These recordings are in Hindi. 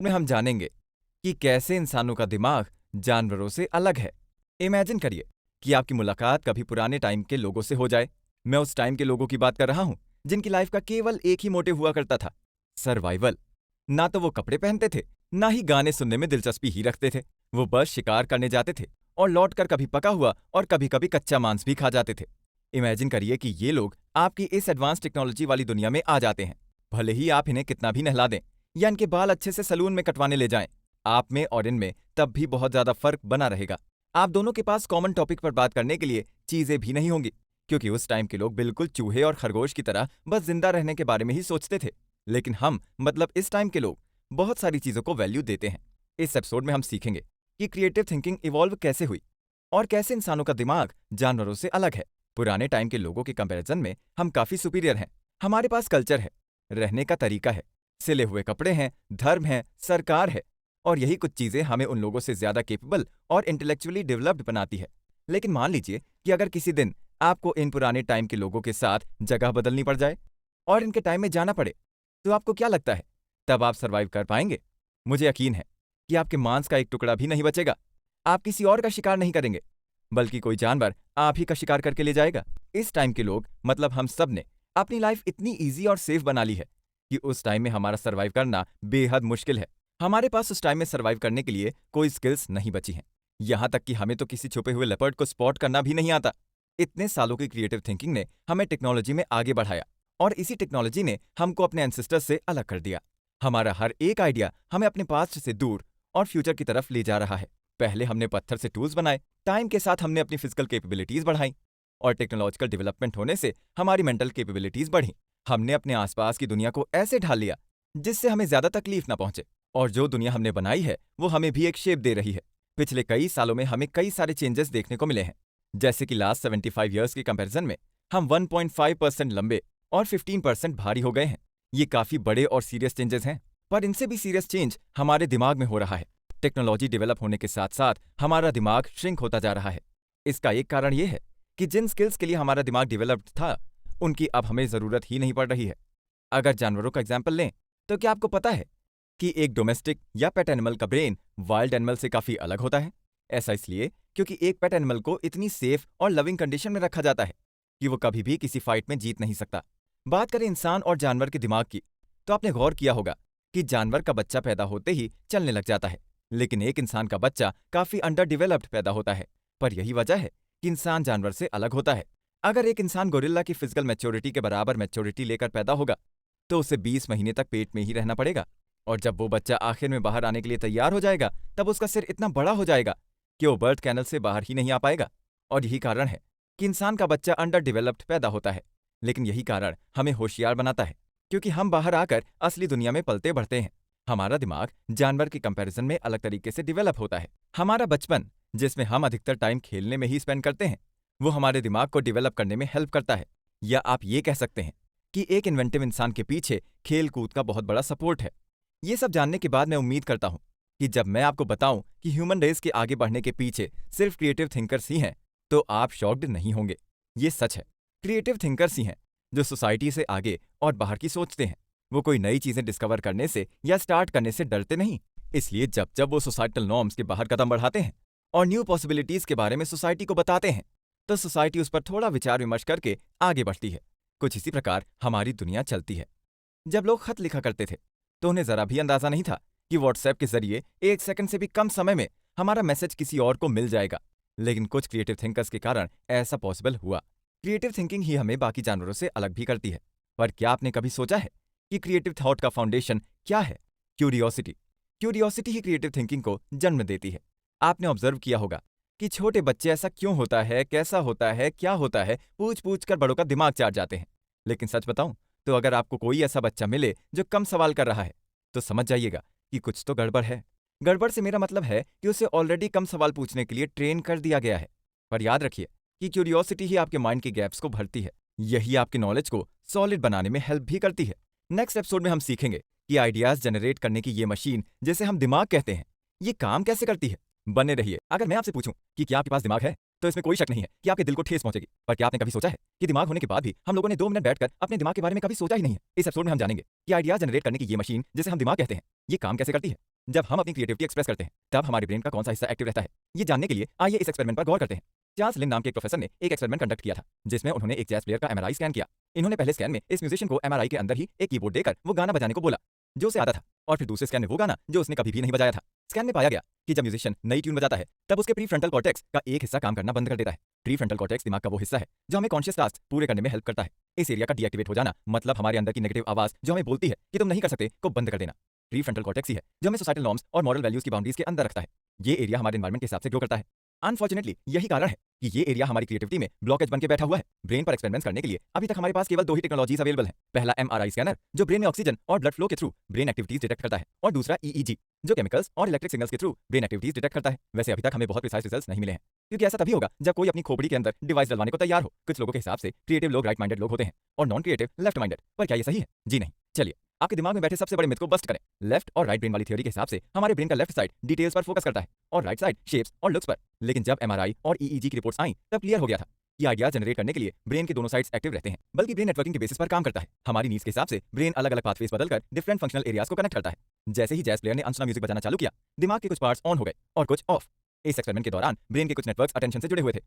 में हम जानेंगे कि कैसे इंसानों का दिमाग जानवरों से अलग है। इमेजिन करिए कि आपकी मुलाकात कभी पुराने टाइम के लोगों से हो जाए। मैं उस टाइम के लोगों की बात कर रहा हूं जिनकी लाइफ का केवल एक ही मोटिव हुआ करता था, सर्वाइवल। ना तो वो कपड़े पहनते थे, ना ही गाने सुनने में दिलचस्पी ही रखते थे। वो बस शिकार करने जाते थे और लौटकर कभी पका हुआ और कभी कभी कच्चा मांस भी खा जाते थे। इमेजिन करिए कि ये लोग आपकी इस एडवांस टेक्नोलॉजी वाली दुनिया में आ जाते हैं। भले ही आप इन्हें कितना भी नहला दें या इनके बाल अच्छे से सलून में कटवाने ले जाएं, आप में और इनमें तब भी बहुत ज्यादा फर्क बना रहेगा। आप दोनों के पास कॉमन टॉपिक पर बात करने के लिए चीजें भी नहीं होंगी, क्योंकि उस टाइम के लोग बिल्कुल चूहे और खरगोश की तरह बस जिंदा रहने के बारे में ही सोचते थे। लेकिन हम मतलब इस टाइम के लोग बहुत सारी चीजों को वैल्यू देते हैं। इस एपिसोड में हम सीखेंगे कि क्रिएटिव थिंकिंग इवॉल्व कैसे हुई और कैसे इंसानों का दिमाग जानवरों से अलग है। पुराने टाइम के लोगों के कंपैरिजन में हम काफी सुपीरियर हैं। हमारे पास कल्चर है, रहने का तरीका है, सिले हुए कपड़े हैं, धर्म है, सरकार है, और यही कुछ चीजें हमें उन लोगों से ज्यादा केपेबल और इंटेलेक्चुअली डेवलप्ड बनाती है। लेकिन मान लीजिए कि अगर किसी दिन आपको इन पुराने टाइम के लोगों के साथ जगह बदलनी पड़ जाए और इनके टाइम में जाना पड़े, तो आपको क्या लगता है, तब आप सर्वाइव कर पाएंगे? मुझे यकीन है कि आपके मांस का एक टुकड़ा भी नहीं बचेगा। आप किसी और का शिकार नहीं करेंगे, बल्कि कोई जानवर आप ही का शिकार करके ले जाएगा। इस टाइम के लोग मतलब हम सब ने अपनी लाइफ इतनी इजी और सेफ बना ली है कि उस टाइम में हमारा सर्वाइव करना बेहद मुश्किल है। हमारे पास उस टाइम में सर्वाइव करने के लिए कोई स्किल्स नहीं बची हैं। यहाँ तक कि हमें तो किसी छुपे हुए लेपर्ड को स्पॉट करना भी नहीं आता। इतने सालों की क्रिएटिव थिंकिंग ने हमें टेक्नोलॉजी में आगे बढ़ाया और इसी टेक्नोलॉजी ने हमको अपने एंसेस्टर्स से अलग कर दिया। हमारा हर एक आइडिया हमें अपने पास्ट से दूर और फ्यूचर की तरफ ले जा रहा है। पहले हमने पत्थर से टूल्स बनाए, टाइम के साथ हमने अपनी फिजिकल कैपेबिलिटीज बढ़ाई और टेक्नोलॉजिकल डेवलपमेंट होने से हमारी मेंटल कैपेबिलिटीज बढ़ी। हमने अपने आसपास की दुनिया को ऐसे ढाल लिया जिससे हमें ज्यादा तकलीफ ना पहुंचे, और जो दुनिया हमने बनाई है वो हमें भी एक शेप दे रही है। पिछले कई सालों में हमें कई सारे चेंजेस देखने को मिले हैं, जैसे कि लास्ट 75 ईयर्स के कंपैरिजन में हम 1.5% लंबे और 15% भारी हो गए हैं। ये काफी बड़े और सीरियस चेंजेस हैं, पर इनसे भी सीरियस चेंज हमारे दिमाग में हो रहा है। टेक्नोलॉजी डेवलप होने के साथ साथ हमारा दिमाग श्रिंक होता जा रहा है। इसका एक कारण ये है कि जिन स्किल्स के लिए हमारा दिमाग डेवलप्ड था, उनकी अब हमें जरूरत ही नहीं पड़ रही है। अगर जानवरों का एग्जाम्पल लें, तो क्या आपको पता है कि एक डोमेस्टिक या पेट एनिमल का ब्रेन वाइल्ड एनिमल से काफी अलग होता है? ऐसा इसलिए क्योंकि एक पेट एनिमल को इतनी सेफ और लविंग कंडीशन में रखा जाता है कि वो कभी भी किसी फाइट में जीत नहीं सकता। बात करें इंसान और जानवर के दिमाग की, तो आपने गौर किया होगा कि जानवर का बच्चा पैदा होते ही चलने लग जाता है, लेकिन एक इंसान का बच्चा काफी अंडर डेवलप्ड पैदा होता है। पर यही वजह है कि इंसान जानवर से अलग होता है। अगर एक इंसान गोरिल्ला की फिजिकल मैच्योरिटी के बराबर मैच्योरिटी लेकर पैदा होगा, तो उसे 20 महीने तक पेट में ही रहना पड़ेगा, और जब वो बच्चा आखिर में बाहर आने के लिए तैयार हो जाएगा, तब उसका सिर इतना बड़ा हो जाएगा कि वो बर्थ कैनल से बाहर ही नहीं आ पाएगा। और यही कारण है कि इंसान का बच्चा अंडर डेवलप्ड पैदा होता है। लेकिन यही कारण हमें होशियार बनाता है, क्योंकि हम बाहर आकर असली दुनिया में पलते बढ़ते हैं। हमारा दिमाग जानवर के कंपैरिजन में अलग तरीके से डेवलप होता है। हमारा बचपन, जिसमें हम अधिकतर टाइम खेलने में ही स्पेंड करते हैं, वो हमारे दिमाग को डेवलप करने में हेल्प करता है। या आप ये कह सकते हैं कि एक इन्वेंटिव इंसान के पीछे खेल कूद का बहुत बड़ा सपोर्ट है। ये सब जानने के बाद मैं उम्मीद करता हूँ कि जब मैं आपको बताऊं कि ह्यूमन रेस के आगे बढ़ने के पीछे सिर्फ क्रिएटिव थिंकर्स ही हैं, तो आप शॉक्ड नहीं होंगे। ये सच है, क्रिएटिव थिंकर्स ही हैं जो सोसाइटी से आगे और बाहर की सोचते हैं। वो कोई नई चीजें डिस्कवर करने से या स्टार्ट करने से डरते नहीं। इसलिए जब जब वो सोसाइटल नॉर्म्स के बाहर कदम बढ़ाते हैं और न्यू पॉसिबिलिटीज के बारे में सोसाइटी को बताते हैं, तो सोसाइटी उस पर थोड़ा विचार विमर्श करके आगे बढ़ती है। कुछ इसी प्रकार हमारी दुनिया चलती है। जब लोग खत लिखा करते थे, तो उन्हें जरा भी अंदाजा नहीं था कि व्हाट्सएप के जरिए 1 सेकंड से भी कम समय में हमारा मैसेज किसी और को मिल जाएगा। लेकिन कुछ क्रिएटिव थिंकर्स के कारण ऐसा पॉसिबल हुआ। क्रिएटिव थिंकिंग ही हमें बाकी जानवरों से अलग भी करती है। पर क्या आपने कभी सोचा है कि क्रिएटिव थॉट का फाउंडेशन क्या है? क्यूरियोसिटी। क्यूरियोसिटी ही क्रिएटिव थिंकिंग को जन्म देती है। आपने ऑब्जर्व किया होगा कि छोटे बच्चे ऐसा क्यों होता है, कैसा होता है, क्या होता है, पूछ पूछ कर बड़ों का दिमाग चाट जाते हैं। लेकिन सच बताऊं तो अगर आपको कोई ऐसा बच्चा मिले जो कम सवाल कर रहा है, तो समझ जाइएगा कि कुछ तो गड़बड़ है। गड़बड़ से मेरा मतलब है कि उसे ऑलरेडी कम सवाल पूछने के लिए ट्रेन कर दिया गया है। पर याद रखिए कि क्यूरियोसिटी ही आपके माइंड के गैप्स को भरती है। यही आपकी नॉलेज को सॉलिड बनाने में हेल्प भी करती है। नेक्स्ट एपिसोड में हम सीखेंगे कि आइडियाज जनरेट करने की ये मशीन, जिसे हम दिमाग कहते हैं, ये काम कैसे करती है। बने रहिए। अगर मैं आपसे पूछूं कि क्या आपके पास दिमाग है, तो इसमें कोई शक नहीं है कि आपके दिल को ठेस पहुंचेगी। पर क्या आपने कभी सोचा है कि दिमाग होने के बाद भी हम लोगों ने 2 मिनट बैठकर अपने दिमाग के बारे में कभी सोचा ही नहीं है? इस एपिसोड में हम जानेंगे कि आइडियाज जनरेट करने की ये मशीन, जिसे हम दिमाग कहते हैं, ये काम कैसे करती है। जब हम अपनी क्रिएटिविटी एक्सप्रेस करते हैं तब हमारे ब्रेन का कौन सा हिस्सा एक्टिव रहता है, ये जानने के लिए आइए इस एक्सपेरिमेंट पर गौर करते हैं। चार्ल्स लिन नाम के एक प्रोफेसर ने एक एक्सपेरिमेंट कंडक्ट किया था, जिसमें उन्होंने एक जैज प्लेयर का एमआरआई स्कैन किया। इन्होंने पहले स्कैन में इस म्यूजिशियन को एमआरआई के अंदर ही एक कीबोर्ड देकर वो गाना बजाने को बोला जो उसे आता था, और फिर दूसरे स्कैन में वो गाना जो उसने कभी भी नहीं बजाया था। स्कैन में पाया गया कि जब म्यूजिशियन नई ट्यून बजाता है तब उसके प्रीफ्रंटल कॉर्टेक्स का एक हिस्सा काम करना बंद कर देता है। प्रीफ्रंटल कॉर्टेक्स दिमाग का वो हिस्सा है जो हमें कॉन्शियस टास्क पूरे करने में हेल्प करता है। इस एरिया का डीएक्टिवेट हो जाना मतलब हमारे अंदर की नेगेटिव आवाज जो हमें बोलती है कि तुम नहीं कर सकते को बंद कर देना। प्रीफ्रंटल कॉर्टेक्स ही है जो हमें सोसाइटल नॉर्म्स और मॉरल वैल्यूज की बाउंड्रीज के अंदर रखता है। ये एरिया हमारे एनवायरमेंट के हिसाब से ग्रो करता है। अनफॉर्चुनेटली यही कारण है कि ये एरिया हमारी क्रिएटिविटी में ब्लॉकेज बन के बैठा हुआ है। ब्रेन पर एक्सपेरिमेंट्स करने के लिए अभी तक हमारे पास केवल 2 ही टेक्नोलॉजीज अवेलेबल हैं। पहला एमआरआई स्कैनर जो ब्रेन में ऑक्सीजन और ब्लड फ्लो के थ्रू ब्रेन एक्टिविटीज डिटेक्ट करता है, और दूसरा ईईजी जो केमिकल्स और इलेक्ट्रिक सिग्नल्स के थ्रू ब्रेन एक्टिविटीज डिटेक्ट करता है। वैसे अभी तक हमें बहुत प्रिसाइज रिजल्ट्स नहीं मिले हैं, क्योंकि ऐसा तभी होगा जब कोई अपनी खोपड़ी के अंदर डिवाइस डलवाने को तैयार हो। कुछ लोगों के हिसाब से क्रिएटिव लोग राइट माइंडेड लोग होते हैं और नॉन क्रिएटिव लेफ्ट माइंडेड। पर क्या ये सही है? जी नहीं। चलिए आपके दिमाग में बैठे सबसे बड़े मिथ को बस्ट करें। लेफ्ट और राइट ब्रेन वाली थ्योरी के हिसाब से हमारे ब्रेन का लेफ्ट साइड डिटेल्स पर फोकस करता है और राइट साइड शेप्स और लुक्स पर। लेकिन जब एमआरआई और ईईजी की रिपोर्ट्स आई तब क्लियर हो गया था कि आइडिया जनरेट करने के लिए ब्रेन के दोनों साइड्स एक्टिव रहते हैं, बल्कि ब्रेन नेटवर्किंग के बेसिस पर काम करता है। हमारी नीड्स के हिसाब से ब्रेन अलग अलग पाथवेज बदलकर डिफरेंट फंक्शनल एरियाज को कनेक्ट करता है। जैसे ही जैज प्लेयर ने अनसुना म्यूजिक बजाना चालू किया, दिमाग के कुछ पार्ट्स ऑन हो गए और कुछ ऑफ। इस एक्सपेरिमेंट के दौरान ब्रेन के कुछ नेटवर्क्स अटेंशन से जुड़े हुए थे,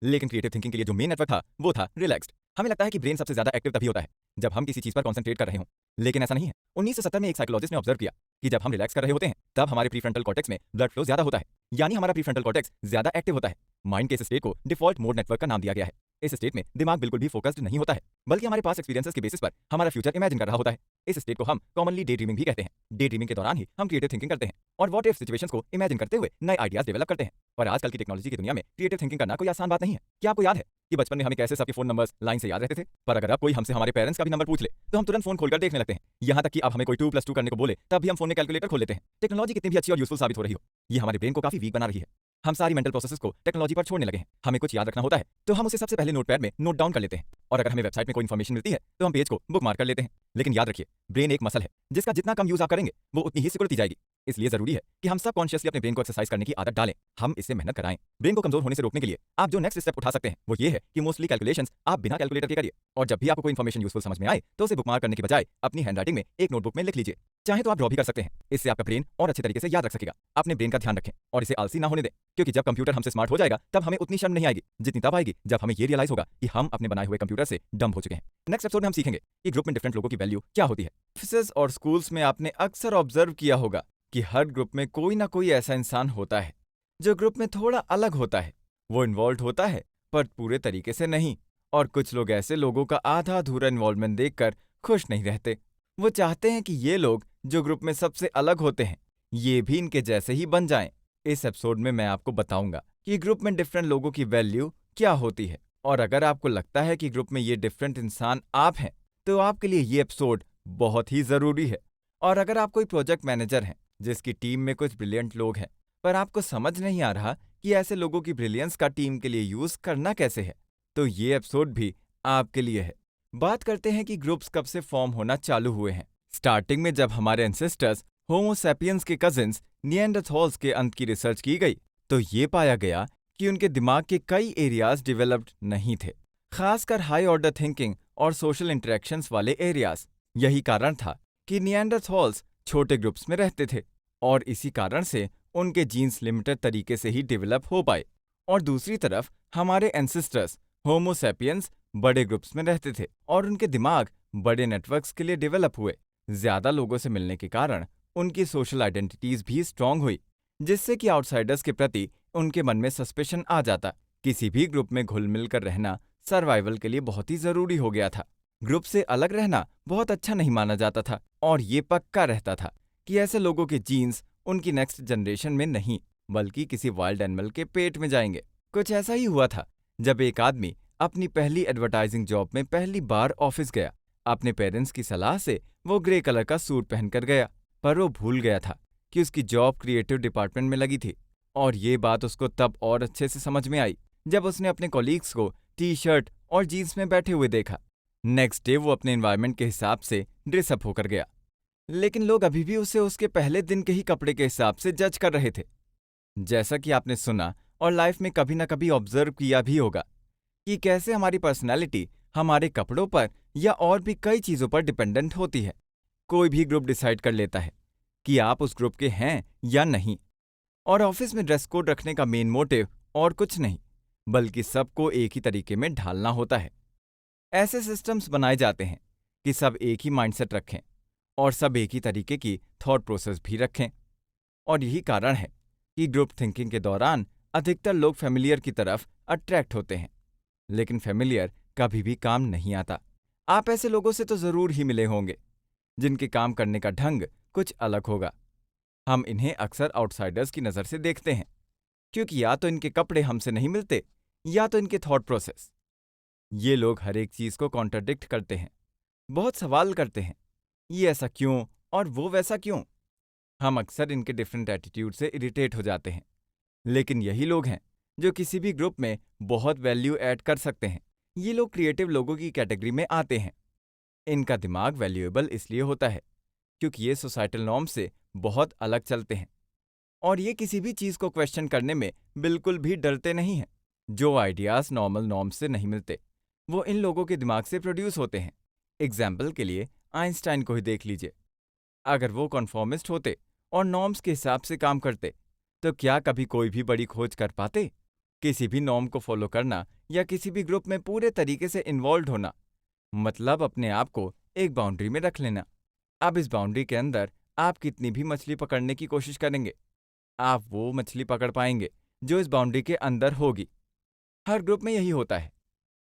लेकिन क्रिएटिव थिंकिंग के लिए जो मेन नेटवर्क था वो था रिलैक्स्ड। हमें लगता है कि ब्रेन सबसे ज्यादा एक्टिव तभी होता है जब हम किसी चीज पर कॉन्सेंट्रेट कर रहे हों, लेकिन ऐसा नहीं है। 1970 में एक साइकोलॉजिस्ट ने ऑब्जर्व किया कि जब हम रिलैक्स कर रहे होते हैं तब हमारे प्रीफ्रंटल कॉर्टेक्स में ब्लड फ्लो ज्यादा होता है, यानी हमारा प्रीफ्रंटल कॉर्टेक्स ज्यादा एक्टिव होता है। माइंड के इस स्टेट को डिफॉल्ट मोड नेटवर्क का नाम दिया गया है। इस स्टेट में दिमाग बिल्कुल भी फोकस्ड नहीं होता है, बल्कि हमारे पास एक्सपीरियंसेस के बेसिस पर हमारा फ्यूचर इमेजिन कर रहा होता है। इस स्टेट को हम कॉमनली डे ड्रीमिंग भी कहते हैं। डे ड्रीमिंग के दौरान ही हम क्रिएटिव थिंकिंग करते हैं और व्हाट इफ सिचुएशंस को इमेजिन करते हुए नए आइडियाज डेवलप करते हैं। पर आजकल की टेक्नोलॉजी की दुनिया में क्रिएटिव थिंकिंग करना कोई आसान बात नहीं है। क्या आपको याद है कि बचपन में हमें कैसे सबके फोन नंबर्स लाइन से याद रहते थे? पर अगर अब कोई हमसे हमारे पेरेंट्स का भी नंबर पूछ ले तो हम तुरंत फोन खोलकर देखने लगते हैं। यहाँ तक कि अब हमें कोई 2+2 करने को बोले तब भी हम फोन में कैलकुलेटर खोल लेते हैं। टेक्नोलॉजी कितनी भी अच्छी और यूजफुल साबित हो रही हो, ये हमारे ब्रेन को काफी वीक बना रही है। हम सारी मेंटल प्रोसेसेस को टेक्नोलॉजी पर छोड़ने लगे हैं। हमें कुछ याद रखना होता है तो हम उसे सबसे पहले नोटपैड में नोट डाउन कर लेते हैं, और अगर हमें वेबसाइट में कोई इन्फॉर्मेशन मिलती है तो हम पेज को बुकमार्क कर लेते हैं। लेकिन याद रखिए, ब्रेन एक मसल है जिसका जितना कम यूज आप करेंगे वो उतनी ही सिकुड़ती जाएगी। इसलिए जरूरी है कि हम सब कॉन्शियसली अपने ब्रेन को एक्सरसाइज करने की आदत डालें। हम इससे मेहनत कराएं। ब्रेन को कमजोर होने से रोकने के लिए आप जो नेक्स्ट स्टेप उठा सकते हैं वो ये है कि मोस्टली कैलकुलेशंस आप बिना कैलकुलेटर के करिए, और जब भी आपको कोई इन्फॉर्मेशन यूजफुल समझ में आए तो उसे बुकमार्क करने के बजाय अपनी हैंडराइटिंग में एक नोटबुक में लिख लीजिए। चाहे तो आप ड्रॉ भी कर सकते हैं, इससे आपका ब्रेन और अच्छे तरीके से याद रख सकेगा। अपने ब्रेन का ध्यान रखें और इसे आलसी ना होने दें, क्योंकि जब कंप्यूटर हमसे स्मार्ट हो जाएगा तब हमें उतनी शर्म नहीं आएगी जितनी तब आएगी जब हमें ये रियलाइज होगा कि हम अपने बनाए हुए कंप्यूटर से डंब हो चुके हैं। नेक्स्ट एपिसोड में हम सीखेंगे कि ग्रुप में डिफरेंट लोगों की वैल्यू क्या होती है। ऑफिसेज और स्कूल्स में आपने अक्सर ऑब्जर्व किया होगा कि हर ग्रुप में कोई ना कोई ऐसा इंसान होता है जो ग्रुप में थोड़ा अलग होता है। वो इन्वॉल्व होता है पर पूरे तरीके से नहीं, और कुछ लोग ऐसे लोगों का आधा अधूरा इन्वॉल्वमेंट देखकर खुश नहीं रहते। वो चाहते हैं कि ये लोग जो ग्रुप में सबसे अलग होते हैं ये भी इनके जैसे ही बन जाएं। इस एपिसोड में मैं आपको बताऊंगा कि ग्रुप में डिफरेंट लोगों की वैल्यू क्या होती है, और अगर आपको लगता है कि ग्रुप में ये डिफरेंट इंसान आप हैं तो आपके लिए ये एपिसोड बहुत ही जरूरी है। और अगर आप कोई प्रोजेक्ट मैनेजर हैं जिसकी टीम में कुछ ब्रिलियंट लोग हैं पर आपको समझ नहीं आ रहा कि ऐसे लोगों की ब्रिलियंस का टीम के लिए यूज करना कैसे है, तो ये एपिसोड भी आपके लिए है। बात करते हैं कि ग्रुप्स कब से फॉर्म होना चालू हुए हैं। स्टार्टिंग में जब हमारे एंसेस्टर्स होमो सैपियंस के कजिन्स निएंडरथॉल्स के अंत की रिसर्च की गई तो ये पाया गया कि उनके दिमाग के कई एरियाज डेवलप्ड नहीं थे, खासकर हाई ऑर्डर थिंकिंग और सोशल इंटरेक्शंस वाले एरियाज। यही कारण था कि निएंडरथॉल्स छोटे ग्रुप्स में रहते थे और इसी कारण से उनके जीन्स लिमिटेड तरीके से ही डेवलप हो पाए। और दूसरी तरफ हमारे एंसेस्टर्स होमो सैपियंस बड़े ग्रुप्स में रहते थे और उनके दिमाग बड़े नेटवर्क्स के लिए डेवलप हुए। ज्यादा लोगों से मिलने के कारण उनकी सोशल आइडेंटिटीज भी स्ट्रांग हुई, जिससे कि आउटसाइडर्स के प्रति उनके मन में सस्पेशन आ जाता। किसी भी ग्रुप में घुल मिल कर रहना सर्वाइवल के लिए बहुत ही जरूरी हो गया था। ग्रुप से अलग रहना बहुत अच्छा नहीं माना जाता था, और ये पक्का रहता था कि ऐसे लोगों के जीन्स उनकी नेक्स्ट जनरेशन में नहीं बल्कि किसी वाइल्ड एनिमल के पेट में जाएंगे। कुछ ऐसा ही हुआ था जब एक आदमी अपनी पहली एडवर्टाइजिंग जॉब में पहली बार ऑफिस गया। अपने पेरेंट्स की सलाह से वो ग्रे कलर का सूट पहनकर गया, पर वो भूल गया था कि उसकी जॉब क्रिएटिव डिपार्टमेंट में लगी थी। और ये बात उसको तब और अच्छे से समझ में आई जब उसने अपने कॉलीग्स को टी शर्ट और जीन्स में बैठे हुए देखा। नेक्स्ट डे वो अपने एनवायरनमेंट के हिसाब से ड्रेसअप होकर गया, लेकिन लोग अभी भी उसे उसके पहले दिन के ही कपड़े के हिसाब से जज कर रहे थे। जैसा कि आपने सुना और लाइफ में कभी ना कभी ऑब्जर्व किया भी होगा कि कैसे हमारी पर्सनैलिटी हमारे कपड़ों पर या और भी कई चीजों पर डिपेंडेंट होती है। कोई भी ग्रुप डिसाइड कर लेता है कि आप उस ग्रुप के हैं या नहीं। और ऑफिस में ड्रेस कोड रखने का मेन मोटिव और कुछ नहीं, बल्कि सबको एक ही तरीके में ढालना होता है। ऐसे सिस्टम्स बनाए जाते हैं कि सब एक ही माइंडसेट रखें और सब एक ही तरीके की थॉट प्रोसेस भी रखें। और यही कारण है कि ग्रुप थिंकिंग के दौरान अधिकतर लोग फेमिलियर की तरफ अट्रैक्ट होते हैं, लेकिन फेमिलियर कभी भी काम नहीं आता। आप ऐसे लोगों से तो जरूर ही मिले होंगे जिनके काम करने का ढंग कुछ अलग होगा। हम इन्हें अक्सर आउटसाइडर्स की नज़र से देखते हैं, क्योंकि या तो इनके कपड़े हमसे नहीं मिलते या तो इनके थॉट प्रोसेस। ये लोग हर एक चीज को कॉन्ट्रडिक्ट करते हैं, बहुत सवाल करते हैं, ये ऐसा क्यों और वो वैसा क्यों। हम अक्सर इनके डिफरेंट एटीट्यूड से इरिटेट हो जाते हैं, लेकिन यही लोग हैं जो किसी भी ग्रुप में बहुत वैल्यू ऐड कर सकते हैं। ये लोग क्रिएटिव लोगों की कैटेगरी में आते हैं। इनका दिमाग वैल्यूएबल इसलिए होता है क्योंकि ये सोसाइटल नॉर्म से बहुत अलग चलते हैं और ये किसी भी चीज को क्वेश्चन करने में बिल्कुल भी डरते नहीं हैं। जो आइडियाज नॉर्मल नॉर्म्स से नहीं मिलते, वो इन लोगों के दिमाग से प्रोड्यूस होते हैं। एग्जाम्पल के लिए आइंस्टाइन को ही देख लीजिए। अगर वो कॉन्फॉर्मिस्ट होते और नॉर्म्स के हिसाब से काम करते, तो क्या कभी कोई भी बड़ी खोज कर पाते? किसी भी नॉर्म को फॉलो करना या किसी भी ग्रुप में पूरे तरीके से इन्वॉल्व होना, मतलब अपने आप को एक बाउंड्री में रख लेना। अब इस बाउंड्री के अंदर आप कितनी भी मछली पकड़ने की कोशिश करेंगे, आप वो मछली पकड़ पाएंगे जो इस बाउंड्री के अंदर होगी। हर ग्रुप में यही होता है।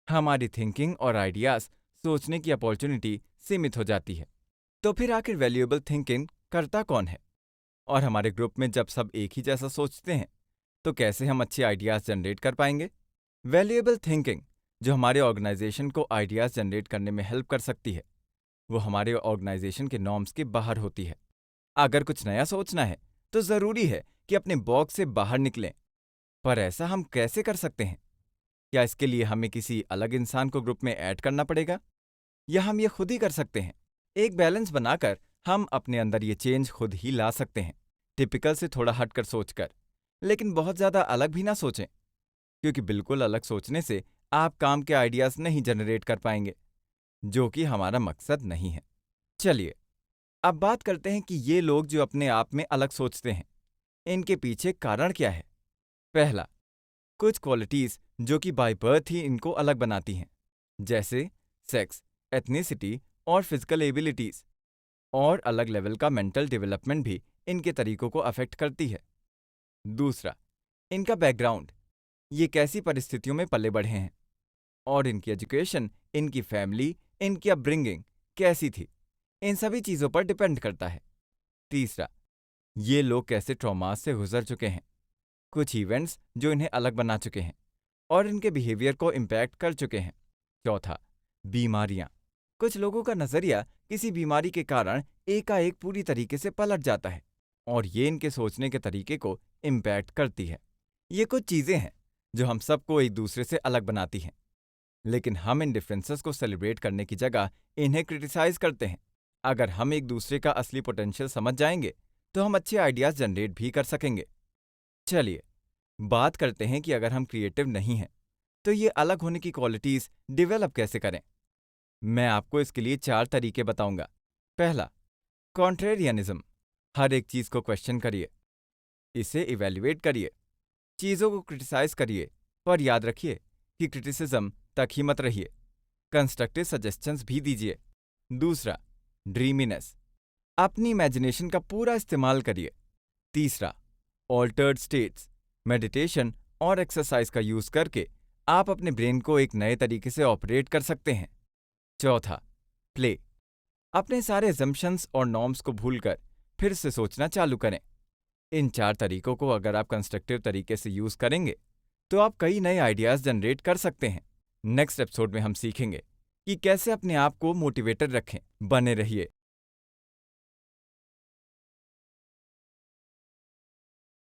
हमारी थिंकिंग और आइडियाज, सोचने की अपॉर्चुनिटी सीमित हो जाती है। तो फिर आखिर वैल्यूएबल थिंकिंग करता कौन है? और हमारे ग्रुप में जब सब एक ही जैसा सोचते हैं, तो कैसे हम अच्छे आइडियाज जनरेट कर पाएंगे? वैल्यूएबल थिंकिंग जो हमारे ऑर्गेनाइजेशन को आइडियाज जनरेट करने में हेल्प कर सकती है, वो हमारे ऑर्गेनाइजेशन के नॉर्म्स के बाहर होती है। अगर कुछ नया सोचना है तो जरूरी है कि अपने बॉक्स से बाहर निकलें। पर ऐसा हम कैसे कर सकते हैं? क्या इसके लिए हमें किसी अलग इंसान को ग्रुप में ऐड करना पड़ेगा, या हम ये खुद ही कर सकते हैं? एक बैलेंस बनाकर हम अपने अंदर ये चेंज खुद ही ला सकते हैं, टिपिकल से थोड़ा हटकर सोचकर। लेकिन बहुत ज्यादा अलग भी ना सोचें, क्योंकि बिल्कुल अलग सोचने से आप काम के आइडियाज नहीं जनरेट कर पाएंगे, जो कि हमारा मकसद नहीं है। चलिए अब बात करते हैं कि ये लोग जो अपने आप में अलग सोचते हैं, इनके पीछे कारण क्या है। पहला, कुछ क्वालिटीज जो कि बाय बर्थ ही इनको अलग बनाती हैं, जैसे सेक्स, एथनिसिटी और फिजिकल एबिलिटीज। और अलग लेवल का मेंटल डेवलपमेंट भी इनके तरीकों को अफेक्ट करती है। दूसरा, इनका बैकग्राउंड, ये कैसी परिस्थितियों में पले बढ़े हैं, और इनकी एजुकेशन, इनकी फैमिली, इनकी अपब्रिंगिंग कैसी थी, इन सभी चीजों पर डिपेंड करता है। तीसरा, ये लोग कैसे ट्रॉमास से गुजर चुके हैं, कुछ इवेंट्स जो इन्हें अलग बना चुके हैं और इनके बिहेवियर को इम्पैक्ट कर चुके हैं। चौथा, बीमारियां, कुछ लोगों का नजरिया किसी बीमारी के कारण एकाएक पूरी तरीके से पलट जाता है और ये इनके सोचने के तरीके को इम्पैक्ट करती है। ये कुछ चीजें हैं जो हम सबको एक दूसरे से अलग बनाती हैं, लेकिन हम इन डिफरेंसेस को सेलिब्रेट करने की जगह इन्हें क्रिटिसाइज करते हैं। अगर हम एक दूसरे का असली पोटेंशियल समझ जाएंगे, तो हम अच्छे आइडियाज जनरेट भी कर सकेंगे। चलिए बात करते हैं कि अगर हम क्रिएटिव नहीं हैं, तो ये अलग होने की क्वालिटीज डेवलप कैसे करें। मैं आपको इसके लिए 4 तरीके बताऊंगा। पहला, कॉन्ट्रेरियनिज्म। हर एक चीज को क्वेश्चन करिए, इसे इवैल्यूएट करिए, चीजों को क्रिटिसाइज करिए, पर याद रखिए कि क्रिटिसिज्म तक ही मत रहिए, कंस्ट्रक्टिव सजेशंस भी दीजिए। दूसरा, ड्रीमीनेस। अपनी इमेजिनेशन का पूरा इस्तेमाल करिए। तीसरा, ऑल्टर्ड स्टेट्स। मेडिटेशन और एक्सरसाइज का यूज करके आप अपने ब्रेन को एक नए तरीके से ऑपरेट कर सकते हैं। चौथा, प्ले। अपने सारे अजम्पशंस और नॉर्म्स को भूलकर फिर से सोचना चालू करें। इन 4 तरीकों को अगर आप कंस्ट्रक्टिव तरीके से यूज करेंगे, तो आप कई नए आइडियाज जनरेट कर सकते हैं। नेक्स्ट एपिसोड में हम सीखेंगे कि कैसे अपने आप को मोटिवेटेड रखें। बने रहिए।